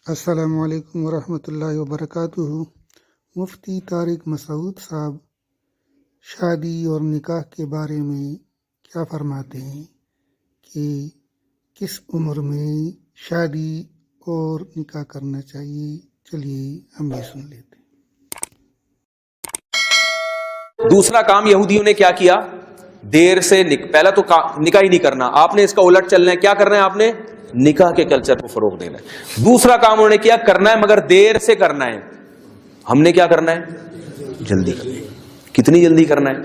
السلام علیکم ورحمۃ اللہ وبرکاتہ۔ مفتی طارق مسعود صاحب شادی اور نکاح کے بارے میں کیا فرماتے ہیں کہ کس عمر میں شادی اور نکاح کرنا چاہیے؟ چلیے ہم بھی سن لیتے ہیں۔ دوسرا کام یہودیوں نے کیا کیا؟ دیر سے پہلا تو نکاح ہی نہیں کرنا، آپ نے اس کا الٹ چلنا ہے۔ کیا کرنا ہے آپ نے؟ نکاح کے کلچر کو فروغ دینا ہے۔ دوسرا کام انہوں نے کیا کرنا ہے مگر دیر سے کرنا ہے۔ ہم نے کیا کرنا ہے؟ جلدی کرنا ہے۔ کتنی جلدی کرنا ہے؟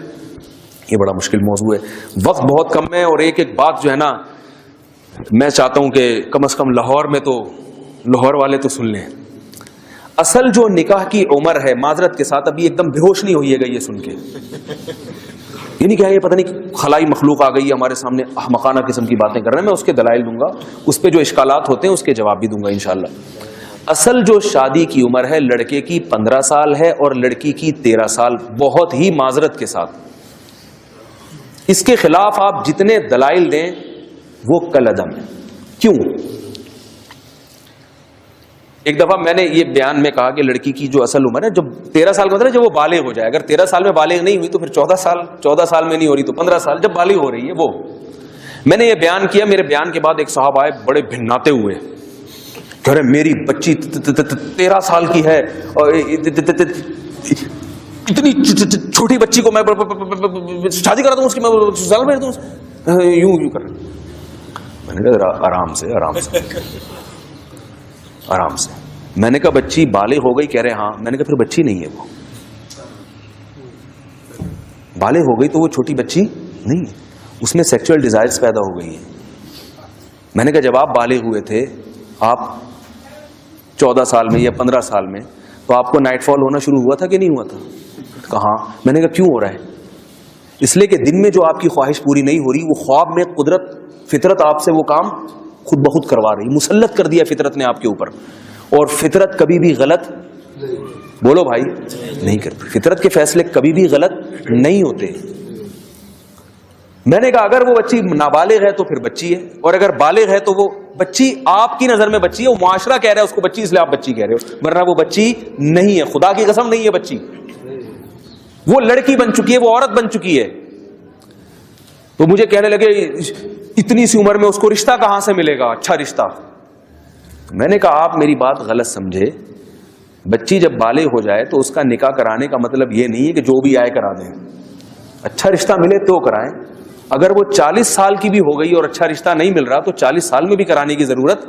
یہ بڑا مشکل موضوع ہے، وقت بہت کم ہے، اور ایک ایک بات جو ہے نا میں چاہتا ہوں کہ کم از کم لاہور میں تو لاہور والے تو سن لیں۔ اصل جو نکاح کی عمر ہے، معذرت کے ساتھ ابھی ایک دم بے ہوش نہیں ہوئیے گا یہ سن کے، یہ نہیں کہ یہ پتہ نہیں خلائی مخلوق آ گئی ہے ہمارے سامنے احمقانہ قسم کی باتیں کر رہے ہیں۔ میں اس کے دلائل دوں گا، اس پہ جو اشکالات ہوتے ہیں اس کے جواب بھی دوں گا انشاءاللہ۔ اصل جو شادی کی عمر ہے لڑکے کی 15 سال ہے اور لڑکی کی 13 سال، بہت ہی معذرت کے ساتھ۔ اس کے خلاف آپ جتنے دلائل دیں وہ کل عدم ہے۔ کیوں؟ ایک دفعہ میں نے یہ بیان میں کہا کہ لڑکی کی جو اصل عمر ہے جب 13 سال کا مطلب جب وہ بالغ ہو جائے، اگر 13 سال میں بالغ نہیں ہوئی تو پھر 14 سال میں نہیں ہو رہی تو 15 سال جب بالغ ہو رہی ہے وہ۔ میں نے یہ بیان کیا، میرے بیان کے بعد ایک صاحب آئے بڑے بھناتے ہوئے، کہہ رہے میری بچی 13 سال کی ہے اور اتنی چھوٹی بچی کو میں شادی کرا دوں اس کی، میں سال میں دوں یوں کر رہا۔ میں نے کہا آرام سے آرام سے۔ میں نے کہا بچی بالغ ہو گئی؟ کہہ رہے ہاں۔ میں نے کہا پھر بچی نہیں ہے، وہ بالغ ہو گئی تو وہ چھوٹی بچی نہیں ہے، اس میں سیکچوئل ڈیزائرز پیدا ہو گئی ہیں۔ میں نے کہا جب آپ بالغ ہوئے تھے، آپ 14 سال میں یا 15 سال میں، تو آپ کو نائٹ فال ہونا شروع ہوا تھا کہ نہیں ہوا تھا؟ کہاں؟ میں نے کہا کیوں ہو رہا ہے؟ اس لیے کہ دن میں جو آپ کی خواہش پوری نہیں ہو رہی، وہ خواب میں فطرت آپ سے وہ کام خود بخود کروا رہی، مسلط کر دیا فطرت نے آپ کے اوپر، اور فطرت کبھی بھی غلط، بولو بھائی، نہیں کرتی۔ فطرت کے فیصلے کبھی بھی غلط نہیں ہوتے۔ میں نے کہا اگر وہ بچی نابالغ ہے تو پھر بچی ہے، اور اگر بالغ ہے تو وہ بچی آپ کی نظر میں بچی ہے، وہ معاشرہ کہہ رہا ہے اس کو بچی، اس لیے آپ بچی کہہ رہے ہو، ورنہ وہ بچی نہیں ہے، خدا کی قسم نہیں ہے بچی، وہ لڑکی بن چکی ہے، وہ عورت بن چکی ہے۔ تو مجھے کہنے لگے اتنی سی عمر میں اس کو رشتہ کہاں سے ملے گا اچھا رشتہ؟ میں نے کہا آپ میری بات غلط سمجھے، بچی جب بالغ ہو جائے تو اس کا نکاح کرانے کا مطلب یہ نہیں ہے کہ جو بھی آئے کرا دیں، اچھا رشتہ ملے تو کرائیں۔ اگر وہ 40 سال کی بھی ہو گئی اور اچھا رشتہ نہیں مل رہا تو 40 سال میں بھی کرانے کی ضرورت